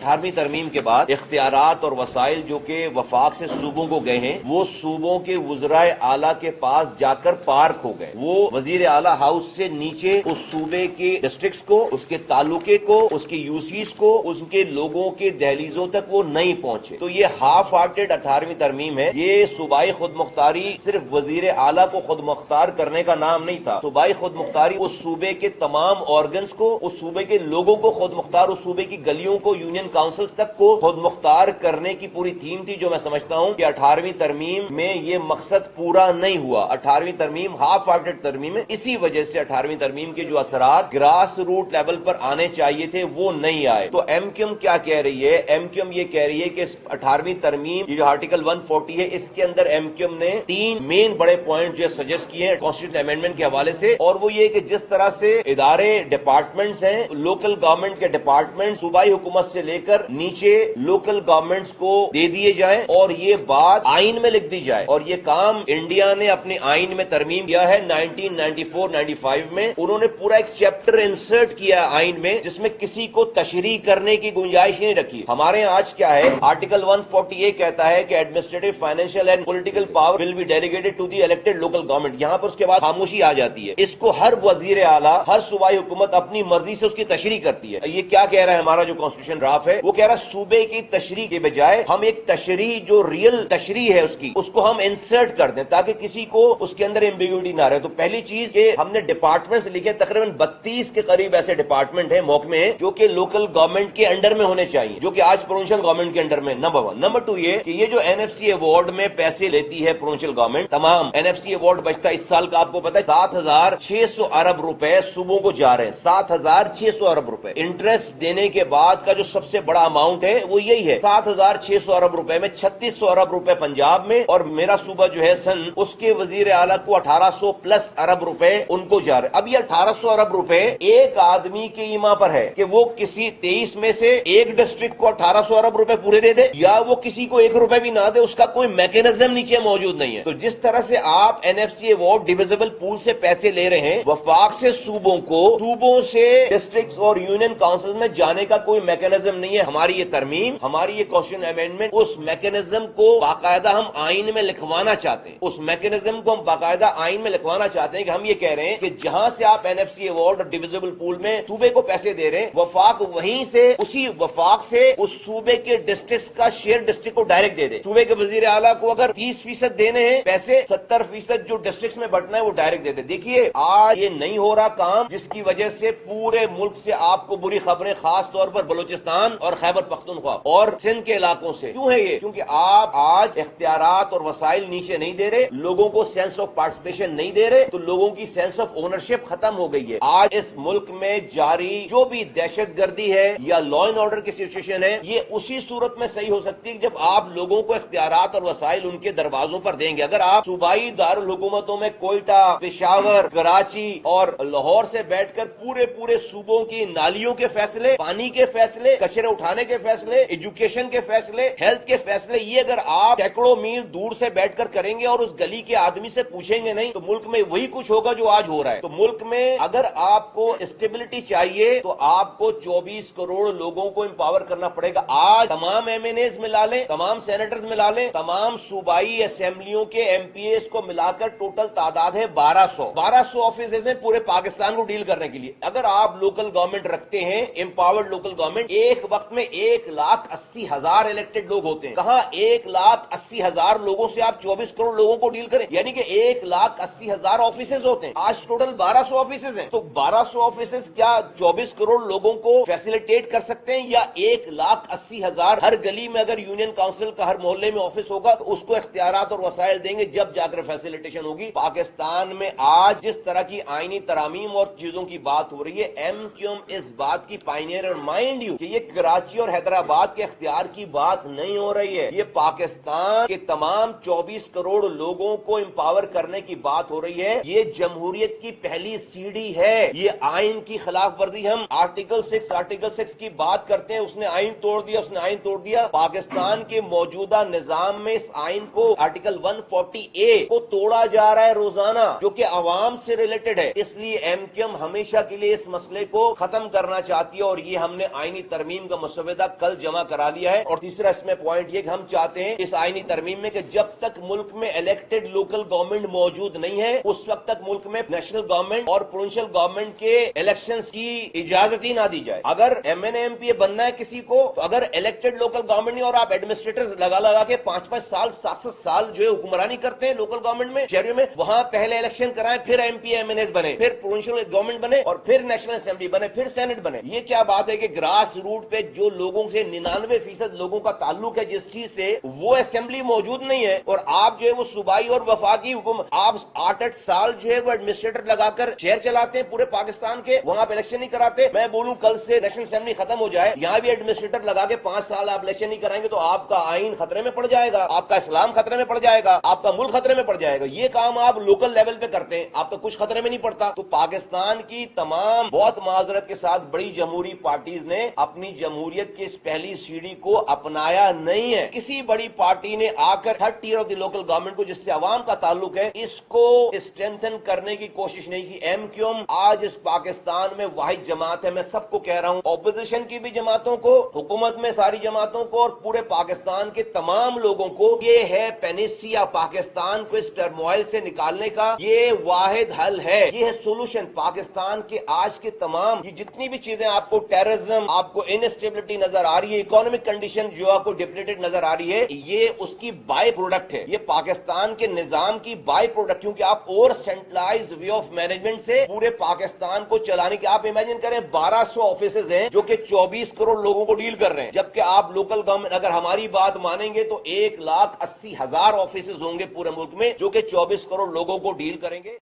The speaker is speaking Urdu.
18ویں ترمیم کے بعد اختیارات اور وسائل جو کہ وفاق سے صوبوں کو گئے ہیں وہ صوبوں کے وزرائے اعلیٰ کے پاس جا کر پارک ہو گئے. وہ وزیر اعلیٰ ہاؤس سے نیچے اس صوبے کے ڈسٹرکٹس کو، اس کے تعلقے کو، اس کے یوسیز کو، اس کے لوگوں کے دہلیزوں تک وہ نہیں پہنچے. تو یہ ہاف ہارٹیڈ 18ویں ترمیم ہے. یہ صوبائی خود مختاری صرف وزیر اعلیٰ کو خود مختار کرنے کا نام نہیں تھا. صوبائی خود مختاری اس صوبے کے تمام آرگنز کو، اس صوبے کے لوگوں کو خود مختار، اس صوبے کی گلیوں کو، یونین کاؤنسلز تک کو خود مختار کرنے کی پوری تھیم تھی. جو میں سمجھتا ہوں کہ 18ویں ترمیم میں یہ مقصد پورا نہیں ہوا. 18ویں ترمیم ہاف ہارٹیڈ ترمیم ہے. اسی وجہ سے 18ویں ترمیم کے جو اثرات گراس روٹ لیول پر آنے چاہیے تھے وہ نہیں آئے. تو ایم کیو ایم کیا کہہ رہی ہے؟ ایم کیو ایم یہ کہہ رہی ہے کہ 18ویں ترمیم یہ جو آرٹیکل 140 ہے اس کے اندر ایم کیو ایم نے 3 مین بڑے پوائنٹ جو سجیسٹ کیے ہیں کانسٹیٹیوشن امینڈمنٹ کے حوالے سے. اور وہ یہ کہ جس طرح سے ادارے ڈپارٹمنٹس ہیں، لوکل گورنمنٹ کے ڈپارٹمنٹ صوبائی حکومت سے لے کر نیچے لوکل گورنمنٹس کو دے دیے جائیں اور یہ بات آئین میں لکھ دی جائے. اور یہ کام انڈیا نے اپنے آئین میں ترمیم کیا ہے 1994-95 میں. انہوں نے پورا ایک چیپٹر انسرٹ کیا آئین میں جس میں کسی کو تشریح کرنے کی گنجائش نہیں رکھی. ہمارے آج کیا ہے؟ آرٹیکل 140 کہتا ہے کہ administrative, financial and political power will be delegated to the elected local government. یہاں پر اس کے بعد خاموشی آ جاتی ہے. اس کو ہر وزیر اعلیٰ، ہر صوبائی حکومت اپنی مرضی سے اس کی تشریح کرتی ہے. یہ کیا کہہ رہا ہے ہمارا جو کانسٹیٹیوشن ڈرافٹ ہے؟ وہ کہہ رہا ہے صوبے کی تشریح کے بجائے ہم ایک تشریح جو ریئل تشریح ہے اس کو ہم انسرٹ کر دیں تاکہ کسی کو اس کے اندر ایمبیگوٹی نہ رہے. تو پہلی چیز کہ ہم نے ڈپارٹمنٹس لکھے، تقریباً 32 کے قریب ایسے ڈپارٹمنٹ ہیں محکمے ہیں جو کہ لوکل گورنمنٹ کے انڈر میں ہونے چاہیے، جو کہ آج پروونشل گورنمنٹ کے انڈر میں. نمبر 1. نمبر 2 یہ کہ یہ جو این ایف سی ایوارڈ میں پیسے لیتی ہے پروونشل گورنمنٹ، تمام این ایف سی ایوارڈ بچتا ہے اس سال کا آپ کو پتا ہے 7,600 ارب روپے صوبوں کو جا رہے ہیں. 7,600 ارب روپے انٹرسٹ دینے کے بعد کا جو سب سے بڑا اماؤنٹ ہے وہ یہی ہے. 7,600 ارب روپے میں 3,600 ارب روپے پنجاب میں، اور میرا صوبہ جو ہے سن اس کے وزیر اعلیٰ کو 1,800 پلس ارب روپے ان کو جا رہے. اب یہ 1,800 ارب روپے ایک آدمی کے ایما پر ہے کہ وہ کسی 23 میں سے ایک ڈسٹرکٹ کو 1,800 ارب روپے پورے دے دے یا وہ کسی کو 1 روپے بھی نہ دے. اس کا کوئی میکینزم نیچے موجود نہیں ہے. تو جس طرح سے آپ N F C award divisible pool سے پیسے لے رہے ہیں، وفاق سے صوبوں کو، صوبوں سے ڈسٹرکٹس اور یونین کاؤنسل میں جانے کا کوئی میکینزم نہیں ہے. ہماری یہ ترمیم، ہماری یہ کانسٹیٹیوشن امینڈمنٹ اس میکینزم کو باقاعدہ ہم آئین میں لکھوانا چاہتے ہیں. اس میکینزم کو ہم باقاعدہ آئین میں لکھوانا چاہتے ہیں کہ ہم یہ کہہ رہے ہیں کہ جہاں سے آپ این ایف سی ایوارڈ اور ڈویزبل پول میں صوبے کو پیسے دے رہے ہیں، وفاق وہیں سے اسی وفاق سے اس صوبے کے ڈسٹرکٹس کا شیئر ڈسٹرکٹ کو ڈائریکٹ دے دے. صوبے کے وزیر اعلیٰ کو اگر 30% دینے ہیں پیسے، 70% جو ڈسٹرکٹس میں بٹنا ہے وہ ڈائریکٹ دے دے. دیکھیے آج یہ نہیں ہو رہا کام، جس کی وجہ سے پورے ملک سے آپ کو بری خبریں، خاص طور پر بلوچستان اور خیبر پختونخوا اور سندھ کے علاقوں سے. کیوں ہے یہ؟ کیونکہ آپ آج اختیارات اور وسائل نیچے نہیں دے رہے، لوگوں کو سینس آف پارٹیسپیشن نہیں دے رہے، تو لوگوں کی سینس آف اونرشپ ختم ہو گئی ہے. آج اس ملک میں جاری جو بھی دہشت گردی ہے یا لا اینڈ آرڈر کی سچویشن ہے، یہ اسی صورت میں صحیح ہو سکتی ہے جب آپ لوگوں کو اختیارات اور وسائل ان کے دروازوں پر دیں گے. اگر آپ صوبائی دارالحکومتوں میں کوئٹہ، پشاور، کراچی اور لاہور سے بیٹھ کر پورے صوبوں کی نالیوں کے فیصلے، پانی کے فیصلے، کچرے اٹھانے کے فیصلے، ایجوکیشن کے فیصلے، ہیلتھ کے فیصلے، یہ اگر آپ سینکڑوں میل دور سے بیٹھ کر کریں گے اور اس گلی کے آدمی سے پوچھیں گے نہیں، تو ملک میں وہی کچھ ہوگا جو آج ہو رہا ہے. تو ملک میں اگر آپ کو اسٹیبلٹی چاہیے تو آپ کو 24 کروڑ لوگوں کو امپاور کرنا پڑے گا. آج تمام ایم این ایز ملا لیں، تمام سینیٹرز ملا لیں، تمام صوبائی اسمبلیوں کے ایم پی ایز کو ملا کر ٹوٹل تعداد ہے 1200 آفیسز ہیں پورے پاکستان کو ڈیل کرنے کے لیے. اگر آپ لوکل گورنمنٹ رکھتے ہیں، امپاورڈ لوکل گورنمنٹ، ایک وقت میں 1,80,000 الیکٹڈ لوگ ہوتے ہیں. کہاں 1,80,000 لوگوں سے آپ 24 کروڑ لوگوں کو ڈیل کریں؟ یعنی کہ 1,80,000 آفیسز ہوتے ہیں. آج ٹوٹل 1200 آفیسز ہیں. تو 1200 آفیسز کیا 24 کروڑ لوگوں کو فیسیلیٹیٹ کر سکتے ہیں؟ یا 1,80,000 ہر گلی میں اگر یونین کاؤنسل کا ہر محلے میں آفس ہوگا تو اس کو اختیارات اور وسائل دیں گے جب جا کر فیسیلیٹیشن ہوگی. پاکستان میں آج جس طرح کی آئینی ترامیم اور چیزوں کی بات ہو رہی ہے، ایم کیو ایم اس بات کی پائنیئر، اور مائنڈ یو کہ یہ کراچی اور حیدرآباد کے اختیار کی بات نہیں ہو رہی ہے، یہ پاکستان کے تمام 24 کروڑ لوگوں کو امپاور کرنے کی بات ہو رہی ہے. یہ جمہوریت کی پہلی سیڑھی ہے. یہ آئین کی خلاف ورزی، ہم آرٹیکل 6 کی بات کرتے ہیں، اس نے آئین توڑ دیا. پاکستان کے موجودہ نظام میں اس آئین کو آرٹیکل 140A کو توڑا جا رہا ہے روزانہ، جو کہ عوام سے ریلیٹڈ ہے. اس لیے ایم کیو ایم ہمیشہ کے لیے اس مسئلے کو ختم کرنا چاہتی ہے، اور یہ ہم نے آئینی ترمیم کا مسودہ کل جمع کرا لیا ہے. اور تیسرا اس میں پوائنٹ یہ کہ ہم چاہتے ہیں اس آئینی ترمیم میں کہ جب تک ملک میں الیکٹڈ لوکل گورنمنٹ موجود نہیں ہے اس وقت تک ملک میں نیشنل گورنمنٹ اور پروونشل گورنمنٹ کے الیکشنز کی اجازت ہی نہ دی جائے. اگر M N A M P A بننا ہے کسی کو تو اگر الیکٹڈ لوکل گورنمنٹ نہیں اور آپ ایڈمنسٹریٹر لگا کے 5-5 سال 7-7 سال جو ہے حکمرانی کرتے ہیں لوکل گورنمنٹ میں شہریوں میں, وہاں پہلے الیکشن کرائیں, پھر M P M N As بنے, پھر پروونشل گورنمنٹ بنے, اور پھر نیشنل اسمبلی بنے, پھر سینٹ بنے. یہ کیا بات ہے کہ گراس روٹ پہ جو لوگوں سے 99% لوگوں کا تعلق ہے جس چیز سے, وہ اسمبلی موجود نہیں ہے, اور آپ جو ہے وہ صوبائی اور وفاقی حکومت آپ 8-8 سال جو ہے وہ ایڈمنسٹریٹر لگا کر شہر چلاتے ہیں پورے پاکستان کے, وہاں پہ الیکشن نہیں کراتے. میں بولوں کل سے نیشنل اسمبلی ختم ہو جائے, یہاں بھی ایڈمنسٹریٹر لگا کے 5 سال آپ الیکشن نہیں کرائیں گے تو آپ کا آئین خطرے میں پڑ جائے گا, آپ کا اسلام خطرے میں پڑ جائے گا, آپ کا ملک خطرے میں پڑ جائے گا. یہ کام آپ لوکل لیول پہ کرتے ہیں, آپ کا کچھ خطرے میں نہیں پڑتا. تو پاکستان کی تمام بہت معذرت کے ساتھ بڑی جمہوری پارٹیز نے اپنی جمہوریت کی اس پہلی سیڑھی کو اپنایا نہیں ہے. کسی بڑی پارٹی نے آ کر third tier of the local government کو جس سے عوام کا تعلق ہے اس کو اسٹرینتھن کرنے کی کوشش نہیں کی. ایم کیو ایم آج اس پاکستان میں واحد جماعت ہے. میں سب کو کہہ رہا ہوں, اپوزیشن کی بھی جماعتوں کو, حکومت میں ساری جماعتوں کو, اور پورے پاکستان کے تمام لوگوں کو, یہ ہے پینیسیا پاکستان کو اس ٹرموائل سے نکالنے کا, یہ واحد حل ہے, یہ ہے سولوشن. پاکستان کے آج کے تمام یہ جتنی بھی چیزیں آپ کو ٹیررزم, آپ کو انسٹیبلٹی نظر آ رہی ہے, اکانومک کنڈیشن جو آپ کو ڈپلیٹڈ نظر آ رہی ہے, یہ اس کی بائی پروڈکٹ ہے. یہ پاکستان کے نظام کی بائی پروڈکٹ, کیونکہ آپ اور سینٹرلائز وے آف مینجمنٹ سے پورے پاکستان کو چلانے کے, آپ امیجن کریں 1200 آفیسز ہیں جو کہ 24 کروڑ لوگوں کو ڈیل کر رہے ہیں, جبکہ آپ لوکل گورنمنٹ اگر ہماری بات مانیں گے تو 1,80,000 آفیسز ہوں گے پورے ملک میں جو کہ 24 کروڑ لوگوں کو ڈیل کریں گے.